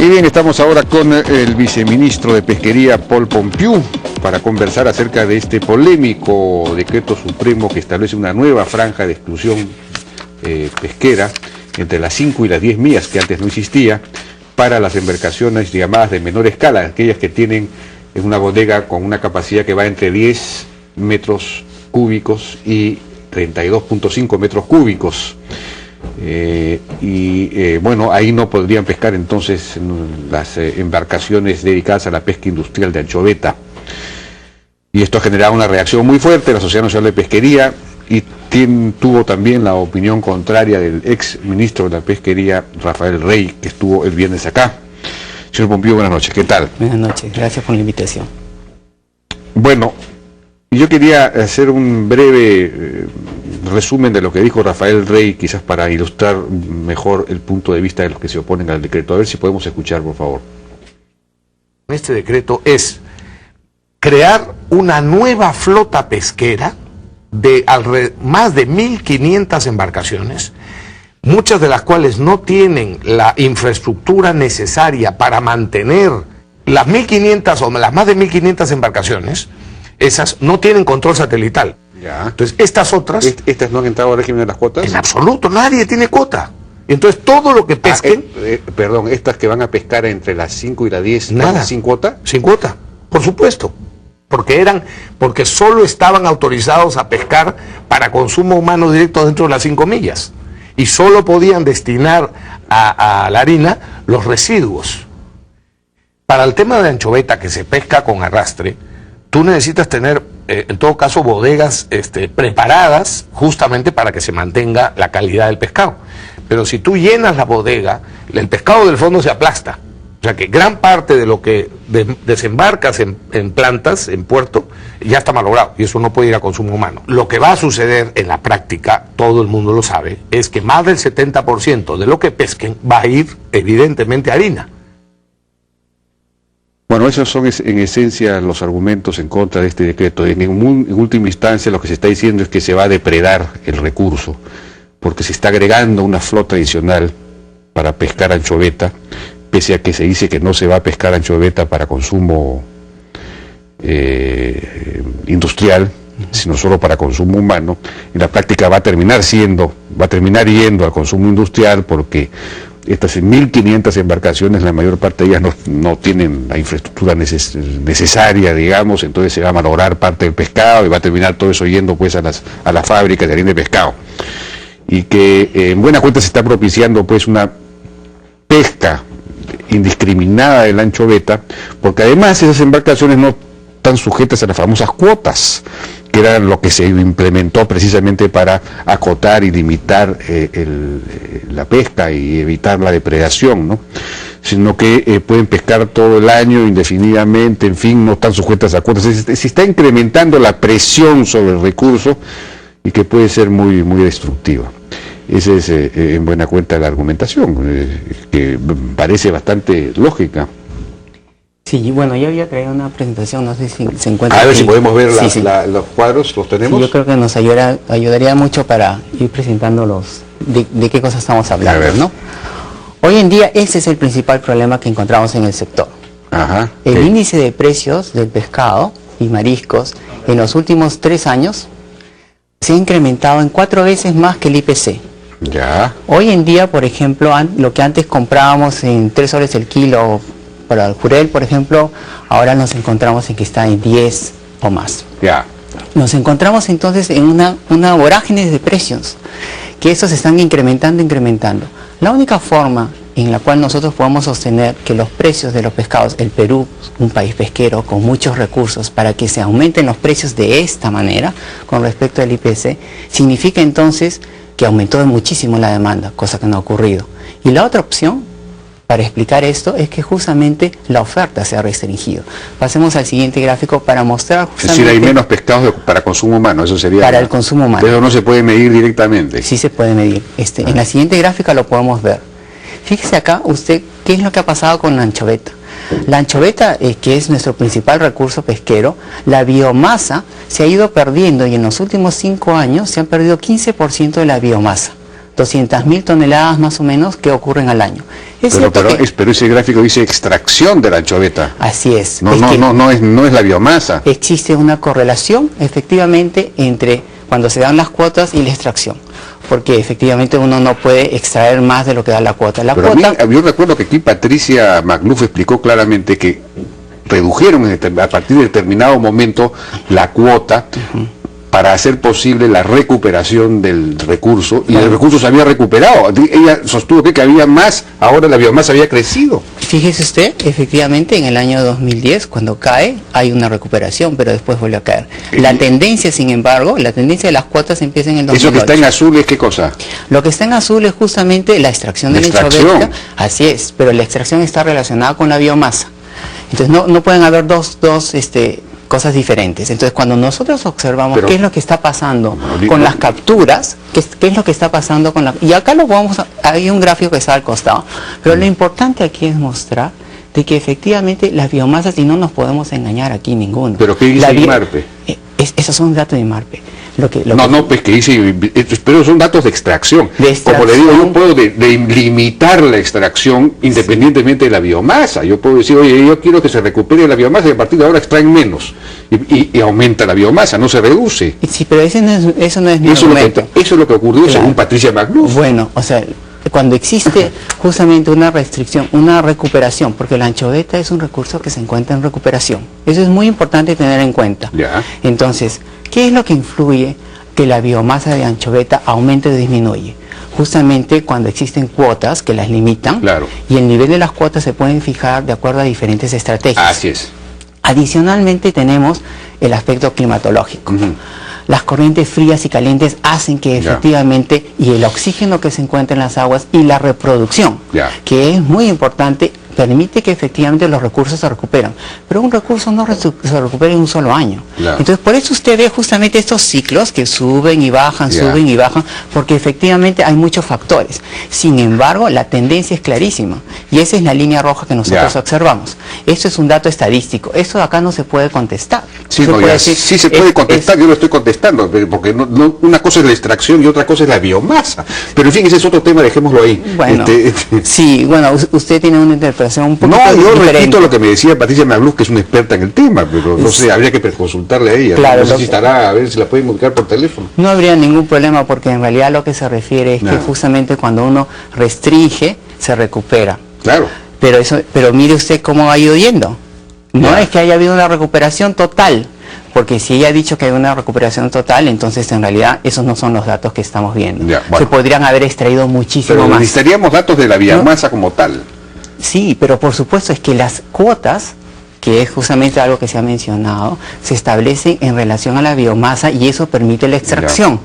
Y bien, estamos ahora con el viceministro de Pesquería, Paul Pompeu, para conversar acerca de este polémico decreto supremo que establece una nueva franja de exclusión pesquera entre las 5 y las 10 millas, que antes no existía, para las embarcaciones llamadas de menor escala, aquellas que tienen una bodega con una capacidad que va entre 10 metros cúbicos y 32.5 metros cúbicos. Bueno, ahí no podrían pescar entonces las embarcaciones dedicadas a la pesca industrial de anchoveta. Y esto ha generado una reacción muy fuerte de la Sociedad Nacional de Pesquería, y tuvo también la opinión contraria del ex ministro de la Pesquería, Rafael Rey, que estuvo el viernes acá. Señor Pompeu, buenas noches, ¿qué tal? Buenas noches, gracias por la invitación. Bueno, yo quería hacer un breve resumen de lo que dijo Rafael Rey, quizás para ilustrar mejor el punto de vista de los que se oponen al decreto. A ver si podemos escuchar, por favor. Este decreto es crear una nueva flota pesquera de más de 1.500 embarcaciones, muchas de las cuales no tienen la infraestructura necesaria para mantener las 1.500 o las más de 1.500 embarcaciones. Esas no tienen control satelital. Ya. Entonces, estas otras... ¿Estas no han entrado al régimen de las cuotas? En absoluto, nadie tiene cuota. Entonces, todo lo que pesquen... Perdón, estas que van a pescar entre las 5 y las 10, nada. ¿sin cuota? Sin cuota, por supuesto. Porque solo estaban autorizados a pescar para consumo humano directo dentro de las 5 millas. Y solo podían destinar a la harina los residuos. Para el tema de anchoveta, que se pesca con arrastre, tú necesitas tener, en todo caso, bodegas preparadas justamente para que se mantenga la calidad del pescado. Pero si tú llenas la bodega, el pescado del fondo se aplasta. O sea que gran parte de lo que desembarcas en plantas, en puerto, ya está malogrado y eso no puede ir a consumo humano. Lo que va a suceder en la práctica, todo el mundo lo sabe, es que más del 70% de lo que pesquen va a ir evidentemente a harina. Bueno, esos son en esencia los argumentos en contra de este decreto. En última instancia lo que se está diciendo es que se va a depredar el recurso, porque se está agregando una flota adicional para pescar anchoveta, pese a que se dice que no se va a pescar anchoveta para consumo industrial, sino solo para consumo humano. En la práctica va a terminar yendo al consumo industrial, porque estas 1.500 embarcaciones, la mayor parte de ellas no tienen la infraestructura necesaria, digamos, entonces se va a malograr parte del pescado y va a terminar todo eso yendo pues a las fábricas de harina de pescado. Y que en buena cuenta se está propiciando pues una pesca indiscriminada de la anchoveta, porque además esas embarcaciones no están sujetas a las famosas cuotas, que era lo que se implementó precisamente para acotar y limitar la pesca y evitar la depredación, ¿no? Sino que pueden pescar todo el año indefinidamente, en fin, no están sujetas a cuotas. Se está incrementando la presión sobre el recurso y que puede ser muy, muy destructiva. Esa es en buena cuenta la argumentación, que parece bastante lógica. Sí, bueno, yo había traído una presentación, no sé si se encuentra. A ver aquí. si podemos ver Sí. los cuadros, ¿los tenemos? Sí, yo creo que nos ayudaría mucho para ir presentando de qué cosas estamos hablando, ¿no? Hoy en día ese es el principal problema que encontramos en el sector. Ajá. El índice de precios del pescado y mariscos en los últimos 3 años se ha incrementado en 4 veces más que el IPC. Ya. Hoy en día, por ejemplo, lo que antes comprábamos en 3 soles el kilo para el jurel, por ejemplo, ahora nos encontramos en que está en 10 o más. Ya. Nos encontramos entonces en una vorágine de precios, que estos se están incrementando. La única forma en la cual nosotros podemos sostener que los precios de los pescados, el Perú, un país pesquero con muchos recursos, para que se aumenten los precios de esta manera con respecto al IPC, significa entonces que aumentó muchísimo la demanda, cosa que no ha ocurrido. Y la otra opción para explicar esto es que justamente la oferta se ha restringido. Pasemos al siguiente gráfico para mostrar justamente... Es decir, hay menos pescados para consumo humano, eso sería... Para el consumo humano. Pero no se puede medir directamente. Sí se puede medir. En la siguiente gráfica lo podemos ver. Fíjese acá usted qué es lo que ha pasado con la anchoveta. La anchoveta, que es nuestro principal recurso pesquero, la biomasa se ha ido perdiendo y en los últimos 5 años se han perdido 15% de la biomasa. 200.000 toneladas más o menos que ocurren al año. Pero ese gráfico dice extracción de la anchoveta. Así es. No es la biomasa. Existe una correlación efectivamente entre cuando se dan las cuotas y la extracción, porque efectivamente uno no puede extraer más de lo que da la cuota. Yo recuerdo que aquí Patricia Magluf explicó claramente que redujeron a partir de determinado momento la cuota para hacer posible la recuperación del recurso, y el recurso se había recuperado. Ella sostuvo que había más, ahora la biomasa había crecido. Fíjese usted, efectivamente en el año 2010, cuando cae, hay una recuperación, pero después vuelve a caer. La tendencia, sin embargo, la tendencia de las cuotas empieza en el 2008. ¿Eso que está en azul es qué cosa? Lo que está en azul es justamente la extracción de la anchoveta. Así es, pero la extracción está relacionada con la biomasa. Entonces no pueden haber dos cosas diferentes. Entonces, cuando nosotros observamos qué es lo que está pasando con las capturas, qué es lo que está pasando con la... Y acá hay un gráfico que está al costado, pero lo importante aquí es mostrar de que efectivamente las biomasas, y no nos podemos engañar aquí ninguno. ¿Pero qué dice IMARPE? Esos son datos de IMARPE. Pues que dice, pero son datos de extracción. Como le digo, yo puedo limitar la extracción independientemente de la biomasa. Yo puedo decir, oye, yo quiero que se recupere la biomasa y a partir de ahora extraen menos. Y aumenta la biomasa, no se reduce. Sí, pero eso no es mi argumento. Eso es lo que ocurrió según Patricia Magluf. Bueno, o sea, cuando existe justamente una restricción, una recuperación, porque la anchoveta es un recurso que se encuentra en recuperación. Eso es muy importante tener en cuenta. Ya. Entonces, ¿qué es lo que influye que la biomasa de anchoveta aumente o disminuye? Justamente cuando existen cuotas que las limitan, y el nivel de las cuotas se pueden fijar de acuerdo a diferentes estrategias. Así es. Adicionalmente tenemos el aspecto climatológico. Las corrientes frías y calientes hacen que efectivamente, y el oxígeno que se encuentra en las aguas y la reproducción, que es muy importante, permite que efectivamente los recursos se recuperan. Pero un recurso no se recupera en un solo año. Entonces, por eso usted ve justamente estos ciclos que suben y bajan, suben y bajan, porque efectivamente hay muchos factores. Sin embargo, la tendencia es clarísima, y esa es la línea roja que nosotros observamos. Esto es un dato estadístico. Esto acá no se puede contestar. Sí, sí se puede contestar, yo lo estoy contestando, porque una cosa es la extracción y otra cosa es la biomasa. Pero en fin, ese es otro tema, dejémoslo ahí. Bueno, sí, bueno, usted tiene una interpretación un poquito diferente. Repito lo que me decía Patricia Magluf, que es una experta en el tema, pero no sé, habría que consultarle a ella. Claro, no sé si estará, a ver si la pueden ubicar por teléfono. No habría ningún problema, porque en realidad lo que se refiere es que justamente cuando uno restringe, se recupera. Claro. Pero mire usted cómo ha ido yendo. No es que haya habido una recuperación total, porque si ella ha dicho que hay una recuperación total, entonces en realidad esos no son los datos que estamos viendo. Se podrían haber extraído muchísimo más. Pero necesitaríamos datos de la biomasa como tal. Sí, pero por supuesto es que las cuotas, que es justamente algo que se ha mencionado, se establecen en relación a la biomasa, y eso permite la extracción.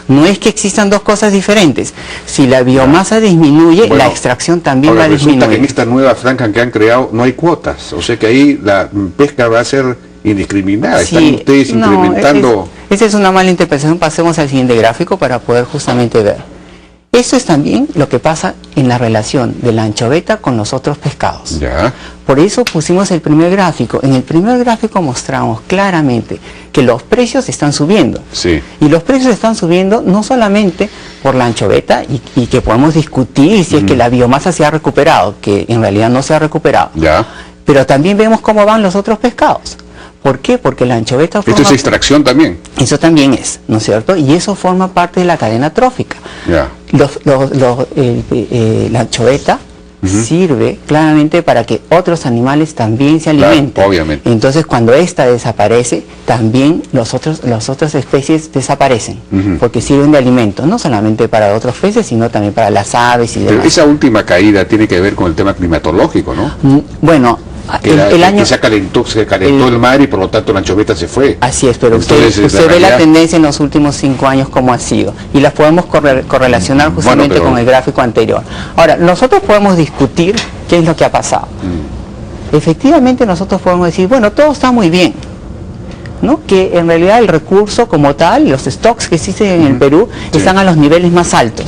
No es que existan dos cosas diferentes. Si la biomasa disminuye, la extracción también va a disminuir. Resulta que en esta nueva franja que han creado no hay cuotas, o sea que ahí la pesca va a ser indiscriminada. Están ustedes implementando... Esa es una mala interpretación. Pasemos al siguiente gráfico para poder justamente ver. Eso es también lo que pasa en la relación de la anchoveta con los otros pescados. Por eso pusimos el primer gráfico. En el primer gráfico mostramos claramente que los precios están subiendo. Y los precios están subiendo no solamente por la anchoveta, y que podemos discutir si es que la biomasa se ha recuperado, que en realidad no se ha recuperado. Pero también vemos cómo van los otros pescados. ¿Por qué? Porque la anchoveta forma... ¿Esto es extracción también? Eso también es, ¿no es cierto? Y eso forma parte de la cadena trófica. La anchoveta sirve claramente para que otros animales también se alimenten. Obviamente. Entonces, cuando esta desaparece, también las otras especies desaparecen, porque sirven de alimento, no solamente para otros peces, sino también para las aves y demás. Pero esa última caída tiene que ver con el tema climatológico, ¿no? Bueno... se calentó el mar y por lo tanto la anchoveta se fue. Así es, pero usted ve la tendencia en los últimos 5 años como ha sido, y las podemos correlacionar justamente con el gráfico anterior. Ahora, nosotros podemos discutir qué es lo que ha pasado. Efectivamente nosotros podemos decir, bueno, todo está muy bien, ¿no? Que en realidad el recurso como tal, los stocks que existen en el Perú, están a los niveles más altos.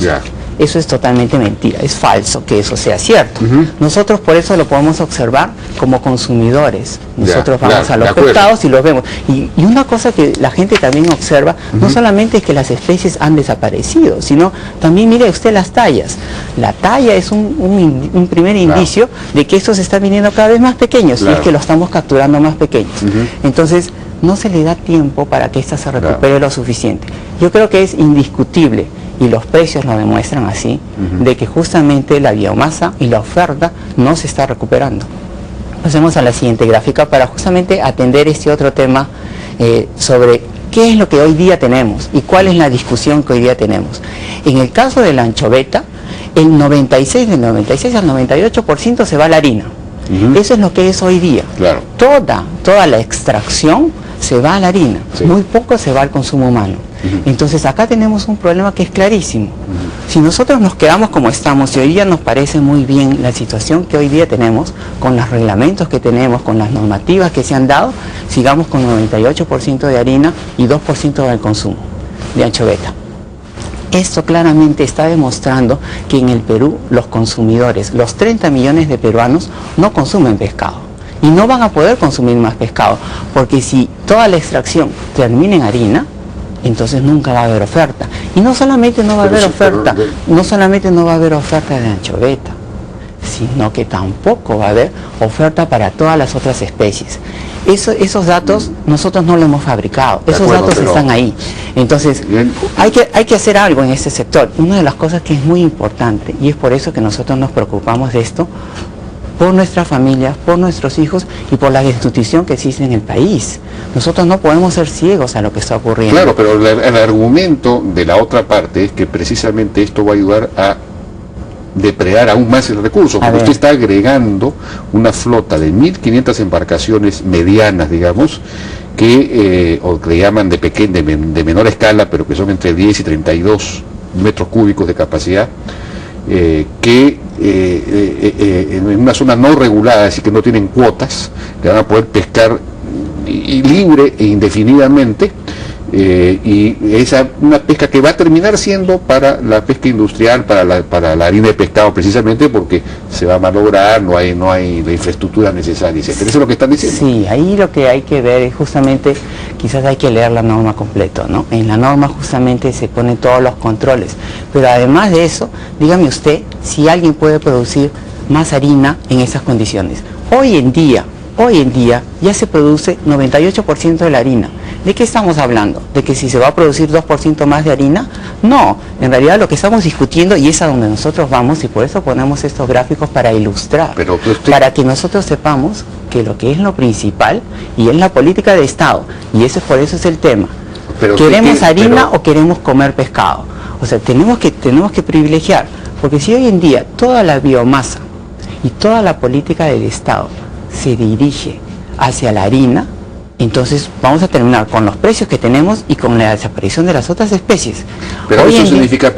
eso es totalmente mentira, es falso que eso sea cierto. Nosotros por eso lo podemos observar como consumidores. Nosotros vamos a los pescados y los vemos. Y una cosa que la gente también observa, no solamente es que las especies han desaparecido, sino también mire usted las tallas. La talla es un primer indicio de que estos están viniendo cada vez más pequeños, y es que lo estamos capturando más pequeños. Entonces, no se le da tiempo para que ésta se recupere lo suficiente. Yo creo que es indiscutible, y los precios lo demuestran así, de que justamente la biomasa y la oferta no se está recuperando. Pasemos a la siguiente gráfica para justamente atender este otro tema sobre qué es lo que hoy día tenemos y cuál es la discusión que hoy día tenemos. En el caso de la anchoveta, del 96 al 98% se va a la harina. Eso es lo que es hoy día. Toda la extracción se va a la harina, muy poco se va al consumo humano. Entonces acá tenemos un problema que es clarísimo. Si nosotros nos quedamos como estamos, y hoy día nos parece muy bien la situación que hoy día tenemos, con los reglamentos que tenemos, con las normativas que se han dado, sigamos con 98% de harina y 2% del consumo de anchoveta. Esto claramente está demostrando que en el Perú los consumidores, los 30 millones de peruanos, no consumen pescado. Y no van a poder consumir más pescado, porque si toda la extracción termina en harina, entonces nunca va a haber oferta. Y no solamente no va a haber oferta, no solamente no va a haber oferta de anchoveta, sino que tampoco va a haber oferta para todas las otras especies. Esos datos nosotros no los hemos fabricado, esos datos están ahí. Entonces hay que hacer algo en este sector. Una de las cosas que es muy importante, y es por eso que nosotros nos preocupamos de esto, por nuestras familias, por nuestros hijos y por la desnutrición que existe en el país. Nosotros no podemos ser ciegos a lo que está ocurriendo. Claro, pero el argumento de la otra parte es que precisamente esto va a ayudar a depredar aún más el recurso, porque usted está agregando una flota de 1.500 embarcaciones medianas, digamos, que le llaman de menor escala, pero que son entre 10 y 32 metros cúbicos de capacidad, en una zona no regulada, así que no tienen cuotas, que van a poder pescar libre e indefinidamente, y esa una pesca que va a terminar siendo para la pesca industrial, para la harina de pescado, precisamente porque se va a malograr, no hay la infraestructura necesaria, etc. Eso es lo que están diciendo. Sí, ahí lo que hay que ver es justamente, quizás hay que leer la norma completa, ¿no? En la norma justamente se ponen todos los controles, pero además de eso, dígame usted si alguien puede producir más harina en esas condiciones. Hoy en día ya se produce 98% de la harina. ¿De qué estamos hablando? ¿De que si se va a producir 2% más de harina? No, en realidad lo que estamos discutiendo, y es a donde nosotros vamos, y por eso ponemos estos gráficos para ilustrar, para que nosotros sepamos que lo que es lo principal, y es la política de Estado, y por eso es el tema. ¿Queremos harina o queremos comer pescado? O sea, tenemos que privilegiar, porque si hoy en día toda la biomasa y toda la política del Estado se dirige hacia la harina, entonces vamos a terminar con los precios que tenemos y con la desaparición de las otras especies. Pero eso significa,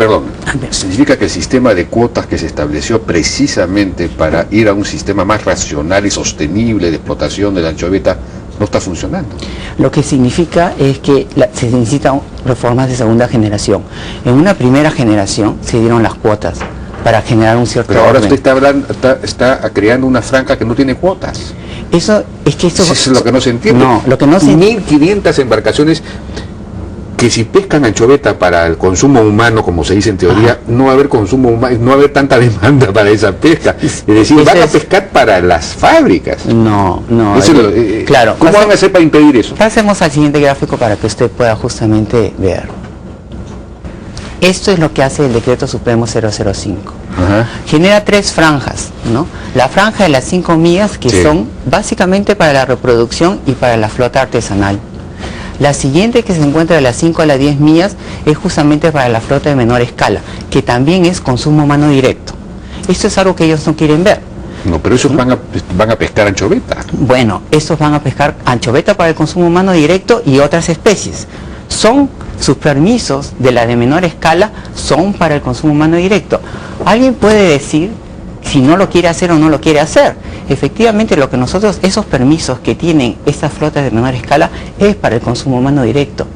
significa que el sistema de cuotas que se estableció precisamente para ir a un sistema más racional y sostenible de explotación de la anchoveta no está funcionando. Lo que significa es que se necesitan reformas de segunda generación. En una primera generación se dieron las cuotas para generar un cierto Pero ahora orden. usted está creando una franja que no tiene cuotas. Eso es lo que no se entiende. No, lo que no se 1.500 embarcaciones que si pescan anchoveta para el consumo humano, como se dice en teoría, no va a haber consumo humano, no va a haber tanta demanda para esa pesca. Es decir, van a pescar para las fábricas. No. Claro. ¿Cómo van a hacer para impedir eso? Pasemos al siguiente gráfico para que usted pueda justamente ver. Esto es lo que hace el Decreto Supremo 005. Genera 3 franjas, ¿no? La franja de las 5 millas, que son básicamente para la reproducción y para la flota artesanal. La siguiente, que se encuentra de las 5 a las 10 millas, es justamente para la flota de menor escala, que también es consumo humano directo. Esto es algo que ellos no quieren ver. No, pero esos van a pescar anchoveta. Bueno, estos van a pescar anchoveta para el consumo humano directo y otras especies. Sus permisos de la de menor escala son para el consumo humano directo. Alguien puede decir si no lo quiere hacer o no lo quiere hacer. Efectivamente, esos permisos que tienen estas flotas de menor escala es para el consumo humano directo.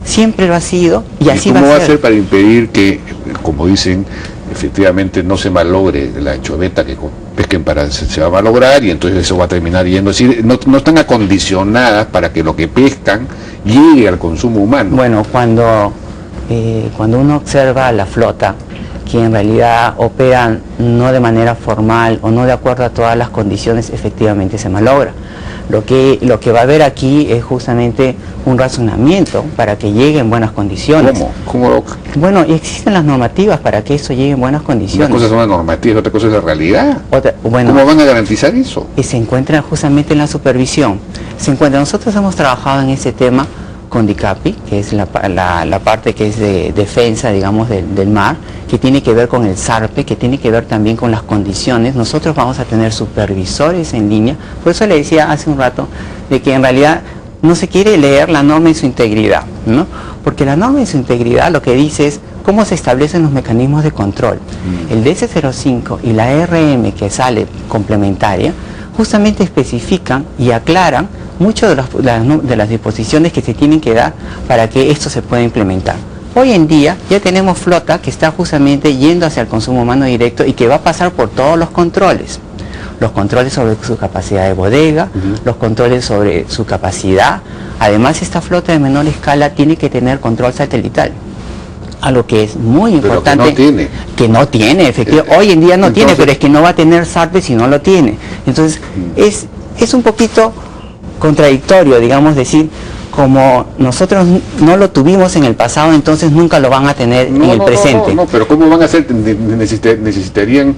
Siempre lo ha sido y así va a ser. ¿Cómo va a ser para impedir que como dicen, efectivamente no se malogre la anchoveta que pesquen se va a malograr, y entonces eso va a terminar yendo, es decir, no están acondicionadas para que lo que pescan llegue al consumo humano. Bueno, cuando uno observa a la flota, que en realidad operan no de manera formal o no de acuerdo a todas las condiciones, efectivamente se malogra. Lo que va a haber aquí es justamente un razonamiento para que llegue en buenas condiciones. ¿Cómo? Bueno, existen las normativas para que eso llegue en buenas condiciones. Una cosa son las normativas, otra cosa es la realidad. Bueno, ¿cómo van a garantizar eso? Y se encuentra justamente en la supervisión. Nosotros hemos trabajado en ese tema con DICAPI, que es la parte que es de defensa, digamos, del mar, que tiene que ver con el SARPE, que tiene que ver también con las condiciones. Nosotros vamos a tener supervisores en línea. Por eso le decía hace un rato de que en realidad no se quiere leer la norma en su integridad, ¿no? Porque la norma en su integridad lo que dice es cómo se establecen los mecanismos de control. El DC-05 y la RM que sale complementaria justamente especifican y aclaran muchas de las disposiciones que se tienen que dar para que esto se pueda implementar. Hoy en día ya tenemos flota que está justamente yendo hacia el consumo humano directo y que va a pasar por todos los controles. Los controles sobre su capacidad de bodega, los controles sobre su capacidad. Además, esta flota de menor escala tiene que tener control satelital. Algo que es muy importante. Que no tiene, efectivamente. Hoy en día no tiene, pero es que no va a tener SARPE si no lo tiene. Entonces, es un poquito contradictorio, digamos, decir, como nosotros no lo tuvimos en el pasado, entonces nunca lo van a tener en el presente. No, pero ¿cómo van a hacer? Necesitarían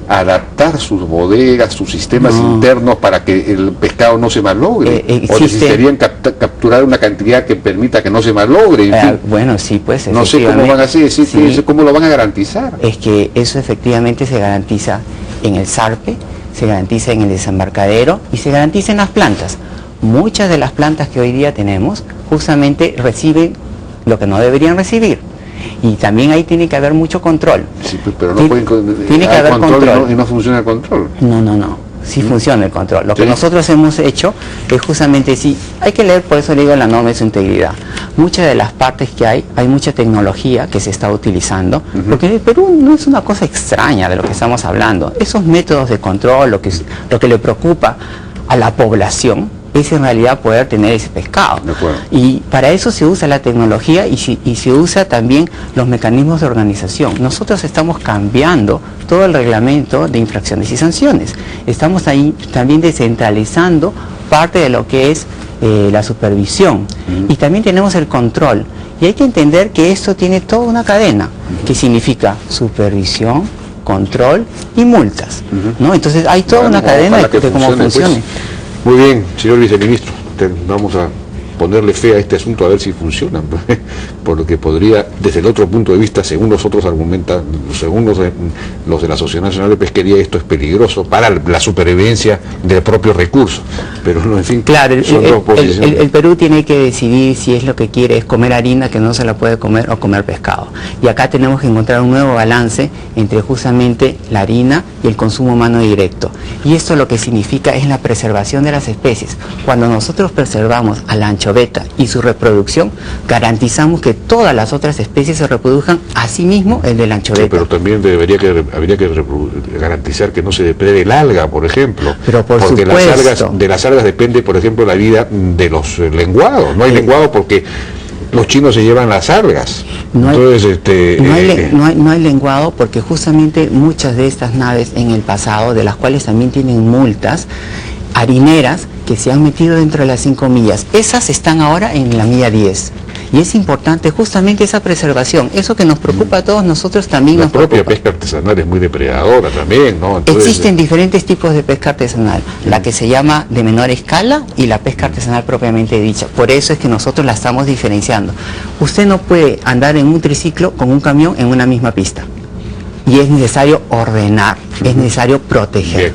adaptar sus bodegas, sus sistemas internos para que el pescado no se malogre, o necesitarían capturar una cantidad que permita que no se malogre. En fin. Bueno, sí, pues no sé cómo van a hacer, cómo lo van a garantizar. Es que eso efectivamente se garantiza en el SARPE, se garantiza en el desembarcadero y se garantiza en las plantas. Muchas de las plantas que hoy día tenemos justamente reciben lo que no deberían recibir. Y también ahí tiene que haber mucho control. Sí, pero no tiene que haber control. Y no funciona el control. No. Sí funciona el control. Lo que nosotros hemos hecho es justamente, hay que leer, por eso le digo la norma de su integridad. Muchas de las partes que hay mucha tecnología que se está utilizando, porque el Perú no es una cosa extraña de lo que estamos hablando. Esos métodos de control, lo que le preocupa a la población, es en realidad poder tener ese pescado. Y para eso se usa la tecnología y se usa también los mecanismos de organización. Nosotros estamos cambiando todo el reglamento de infracciones y sanciones. Estamos ahí también descentralizando parte de lo que es la supervisión. Y también tenemos el control. Y hay que entender que esto tiene toda una cadena, que significa supervisión, control y multas, ¿no? Entonces hay toda una cadena de cómo funcione. Muy bien, señor viceministro, vamos a ponerle fe a este asunto a ver si funciona, porque podría, desde el otro punto de vista, según nosotros argumentan, según los de la Asociación Nacional de Pesquería, esto es peligroso para la supervivencia del propio recurso, pero no, en fin. Claro, el Perú tiene que decidir si es lo que quiere, es comer harina que no se la puede comer o comer pescado. Y acá tenemos que encontrar un nuevo balance entre justamente la harina y el consumo humano directo. Y esto lo que significa es la preservación de las especies. Cuando nosotros preservamos a la anchoveta y su reproducción, garantizamos que todas las otras especies se reproduzcan, asimismo el de la anchoveta. Sí, pero también habría que garantizar que no se deprede el alga, por ejemplo. Pero porque de las algas depende, por ejemplo, la vida de los lenguados. No hay lenguado porque los chinos se llevan las algas. No hay lenguado porque justamente muchas de estas naves en el pasado, de las cuales también tienen multas harineras, que se han metido dentro de las 5 millas. Esas están ahora en la milla 10. Y es importante justamente esa preservación. Eso que nos preocupa a todos nosotros también nos preocupa. La propia pesca artesanal es muy depredadora también, ¿no? Entonces, existen diferentes tipos de pesca artesanal. La que se llama de menor escala y la pesca artesanal propiamente dicha. Por eso es que nosotros la estamos diferenciando. Usted no puede andar en un triciclo con un camión en una misma pista. Y es necesario ordenar, es necesario proteger. Bien.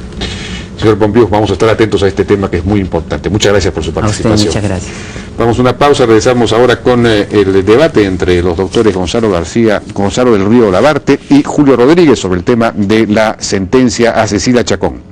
Señor Pompío, vamos a estar atentos a este tema que es muy importante. Muchas gracias por su participación. A usted, muchas gracias. Vamos a una pausa, regresamos ahora con el debate entre los doctores Gonzalo del Río Labarte y Julio Rodríguez sobre el tema de la sentencia a Cecilia Chacón.